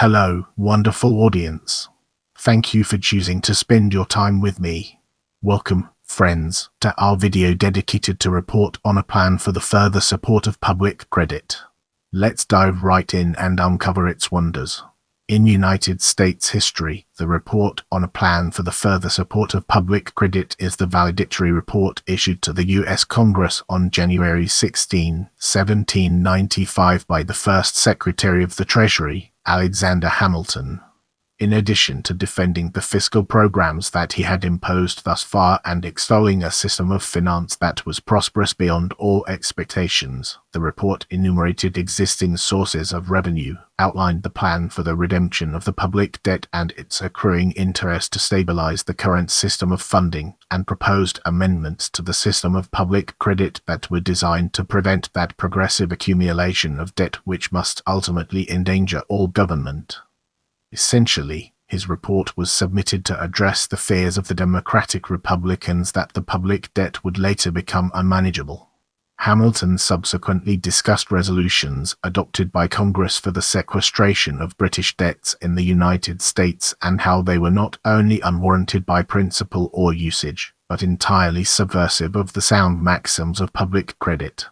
Hello, wonderful audience. Thank you for choosing to spend your time with me. Welcome, friends, to our video dedicated to report on a plan for the further support of public credit. Let's dive right in and uncover its wonders. In United States history, the report on a plan for the further support of public credit is the valedictory report issued to the U.S. Congress on January 16, 1795 by the first Secretary of the Treasury, Alexander Hamilton. In addition to defending the fiscal programs that he had imposed thus far and extolling a system of finance that was prosperous beyond all expectations, the report enumerated existing sources of revenue, outlined the plan for the redemption of the public debt and its accruing interest to stabilize the current system of funding, and proposed amendments to the system of public credit that were designed to prevent that progressive accumulation of debt which must ultimately endanger all government. Essentially, his report was submitted to address the fears of the Democratic Republicans that the public debt would later become unmanageable. Hamilton subsequently discussed resolutions adopted by Congress for the sequestration of British debts in the United States and how they were not only unwarranted by principle or usage, but entirely subversive of the sound maxims of public credit.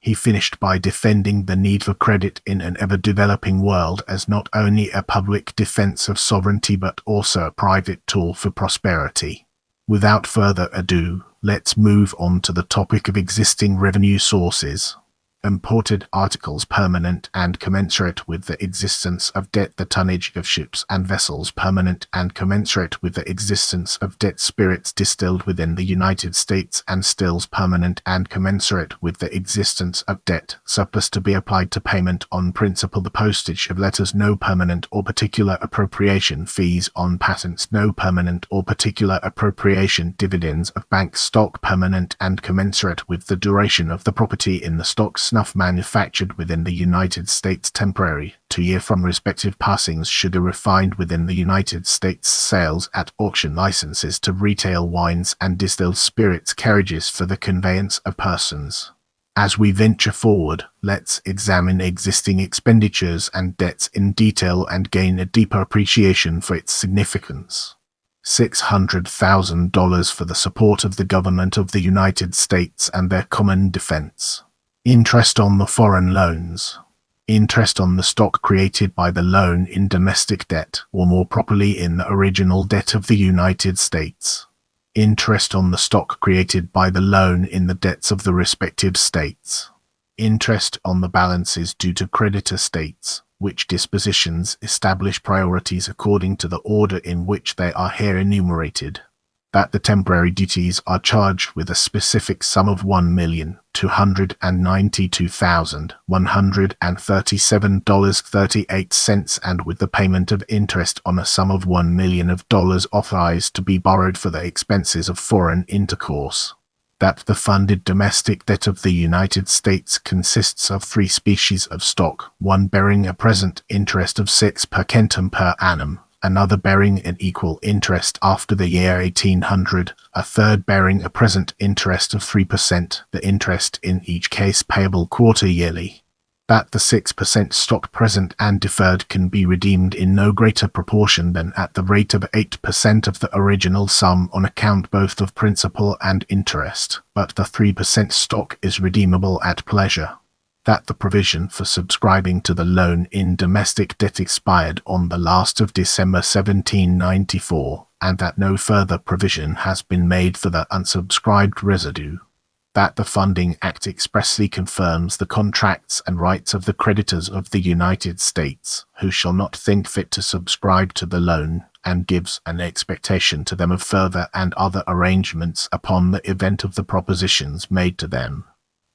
He finished by defending the need for credit in an ever-developing world as not only a public defense of sovereignty but also a private tool for prosperity. Without further ado, let's move on to the topic of existing revenue sources. Imported articles permanent and commensurate with the existence of debt. The tonnage of ships and vessels permanent and commensurate with the existence of debt. Spirits distilled within the United States and stills permanent and commensurate with the existence of debt. Surplus to be applied to payment on principal. The postage of letters. No permanent or particular appropriation. Fees on patents. No permanent or particular appropriation. Dividends of bank stock permanent and commensurate with the duration of the property in the stock. Snuff manufactured within the United States. Temporary, 2 year from respective passings. Sugar refined within the United States. Sales at auction. Licenses to retail wines and distilled spirits. Carriages for the conveyance of persons. As we venture forward, let's examine existing expenditures and debts in detail and gain a deeper appreciation for its significance. $600,000 for the support of the government of the United States and their common defense. Interest on the foreign loans. Interest on the stock created by the loan in domestic debt, or more properly in the original debt of the United States. Interest on the stock created by the loan in the debts of the respective states. Interest on the balances due to creditor states, which dispositions establish priorities according to the order in which they are here enumerated. That the temporary duties are charged with a specific sum of $1,292,137.38 and with the payment of interest on a sum of $1 million authorized to be borrowed for the expenses of foreign intercourse. That the funded domestic debt of the United States consists of 3 species of stock, one bearing a present interest of 6 per centum per annum, another bearing an equal interest after the year 1800, a third bearing a present interest of 3%, the interest in each case payable quarter-yearly. That the 6% stock present and deferred can be redeemed in no greater proportion than at the rate of 8% of the original sum on account both of principal and interest, but the 3% stock is redeemable at pleasure. That the provision for subscribing to the loan in domestic debt expired on the last of December 1794, and that no further provision has been made for the unsubscribed residue. That the Funding Act expressly confirms the contracts and rights of the creditors of the United States, who shall not think fit to subscribe to the loan, and gives an expectation to them of further and other arrangements upon the event of the propositions made to them.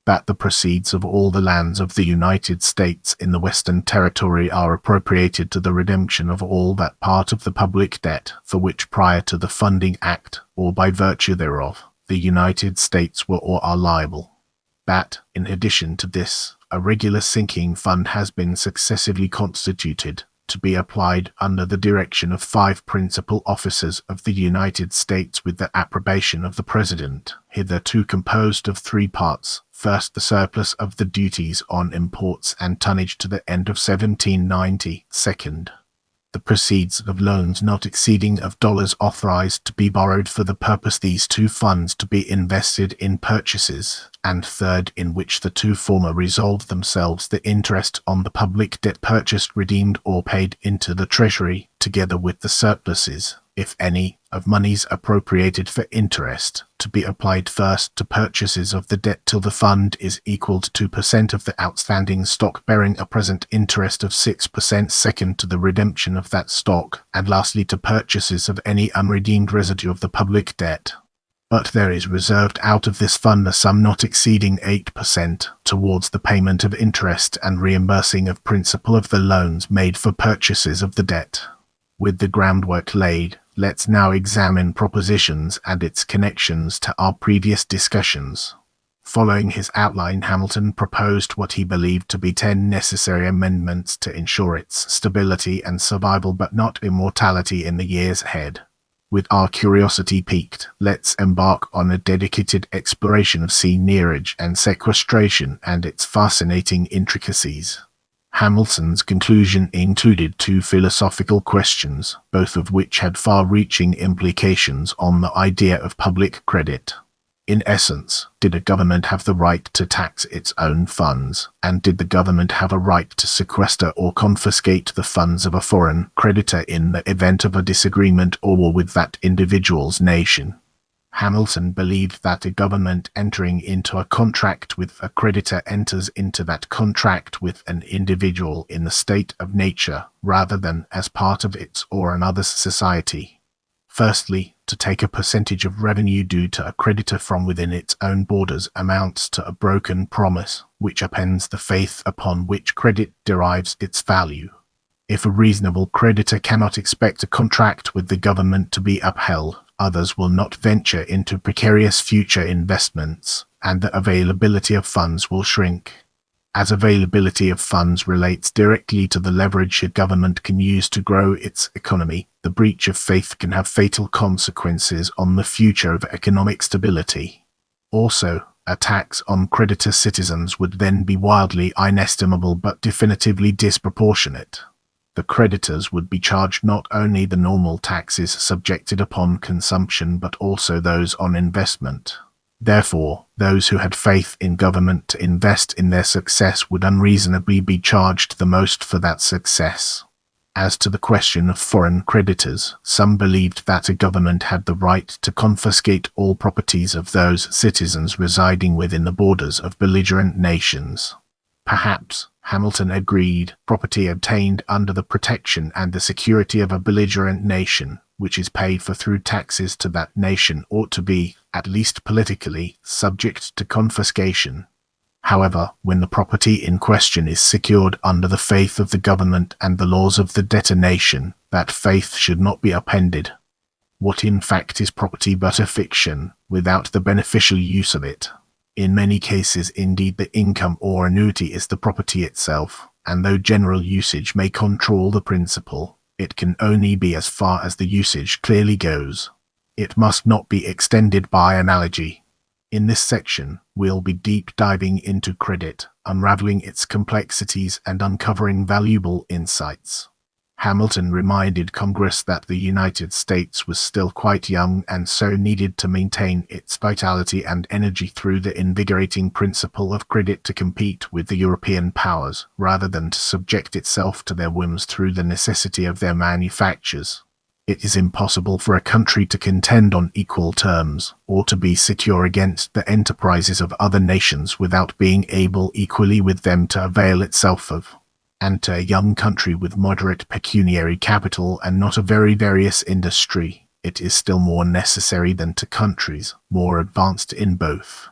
That the proceeds of all the lands of the United States in the Western Territory are appropriated to the redemption of all that part of the public debt for which prior to the Funding Act, or by virtue thereof, the United States were or are liable. That, in addition to this, a regular sinking fund has been successively constituted, to be applied under the direction of 5 principal officers of the United States with the approbation of the President, hitherto composed of 3 parts. First, the surplus of the duties on imports and tonnage to the end of 1790. Second, the proceeds of loans not exceeding of dollars authorized to be borrowed for the purpose, these 2 funds to be invested in purchases, and third, in which the 2 former resolve themselves the interest on the public debt purchased, redeemed, or paid into the Treasury, together with the surpluses, if any, of monies appropriated for interest, to be applied first to purchases of the debt till the fund is equal to 2% of the outstanding stock, bearing a present interest of 6%, second to the redemption of that stock, and lastly to purchases of any unredeemed residue of the public debt. But there is reserved out of this fund a sum not exceeding 8% towards the payment of interest and reimbursing of principal of the loans made for purchases of the debt. With the groundwork laid, let's now examine propositions and its connections to our previous discussions. Following his outline, Hamilton proposed what he believed to be 10 necessary amendments to ensure its stability and survival, but not immortality, in the years ahead. With our curiosity piqued, let's embark on a dedicated exploration of seigniorage and sequestration and its fascinating intricacies. Hamilton's conclusion included 2 philosophical questions, both of which had far-reaching implications on the idea of public credit. In essence, did a government have the right to tax its own funds, and did the government have a right to sequester or confiscate the funds of a foreign creditor in the event of a disagreement or war with that individual's nation? Hamilton believed that a government entering into a contract with a creditor enters into that contract with an individual in the state of nature, rather than as part of its or another's society. Firstly, to take a percentage of revenue due to a creditor from within its own borders amounts to a broken promise, which upends the faith upon which credit derives its value. If a reasonable creditor cannot expect a contract with the government to be upheld, others will not venture into precarious future investments, and the availability of funds will shrink. As availability of funds relates directly to the leverage a government can use to grow its economy, the breach of faith can have fatal consequences on the future of economic stability. Also, a tax on creditor citizens would then be wildly inestimable but definitively disproportionate. The creditors would be charged not only the normal taxes subjected upon consumption but also those on investment. Therefore, those who had faith in government to invest in their success would unreasonably be charged the most for that success. As to the question of foreign creditors, some believed that a government had the right to confiscate all properties of those citizens residing within the borders of belligerent nations. Perhaps, Hamilton agreed, property obtained under the protection and the security of a belligerent nation, which is paid for through taxes to that nation, ought to be, at least politically, subject to confiscation. However, when the property in question is secured under the faith of the government and the laws of the debtor nation, that faith should not be upended. What in fact is property but a fiction, without the beneficial use of it? In many cases, indeed, the income or annuity is the property itself, and though general usage may control the principle, it can only be as far as the usage clearly goes. It must not be extended by analogy. In this section, we'll be deep diving into credit, unraveling its complexities and uncovering valuable insights. Hamilton reminded Congress that the United States was still quite young and so needed to maintain its vitality and energy through the invigorating principle of credit to compete with the European powers, rather than to subject itself to their whims through the necessity of their manufactures. It is impossible for a country to contend on equal terms, or to be secure against the enterprises of other nations without being able equally with them to avail itself of. And to a young country with moderate pecuniary capital and not a very various industry, it is still more necessary than to countries more advanced in both.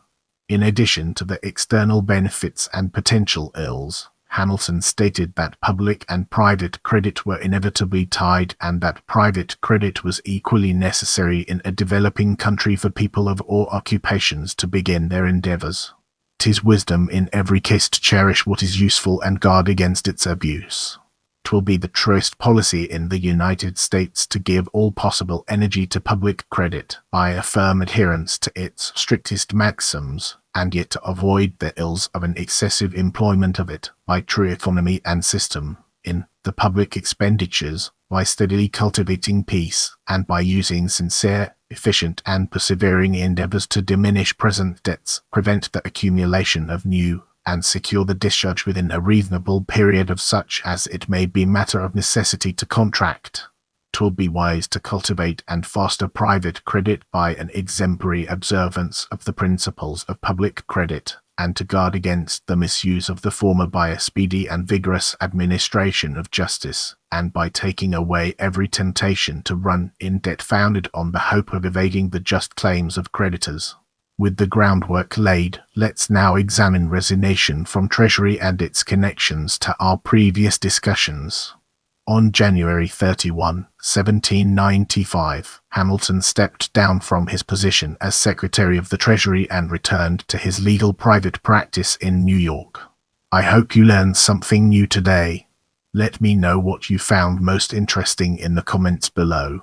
In addition to the external benefits and potential ills, Hamilton stated that public and private credit were inevitably tied and that private credit was equally necessary in a developing country for people of all occupations to begin their endeavors. 'Tis wisdom in every case to cherish what is useful and guard against its abuse. 'Twill be the truest policy in the United States to give all possible energy to public credit by a firm adherence to its strictest maxims, and yet to avoid the ills of an excessive employment of it by true economy and system in the public expenditures, by steadily cultivating peace, and by using sincere, efficient, and persevering endeavors to diminish present debts, prevent the accumulation of new, and secure the discharge within a reasonable period of such as it may be matter of necessity to contract. 'Twill be wise to cultivate and foster private credit by an exemplary observance of the principles of public credit, and to guard against the misuse of the former by a speedy and vigorous administration of justice, and by taking away every temptation to run in debt founded on the hope of evading the just claims of creditors. With the groundwork laid, let's now examine resignation from Treasury and its connections to our previous discussions. On January 31, 1795, Hamilton stepped down from his position as Secretary of the Treasury and returned to his legal private practice in New York. I hope you learned something new today. Let me know what you found most interesting in the comments below.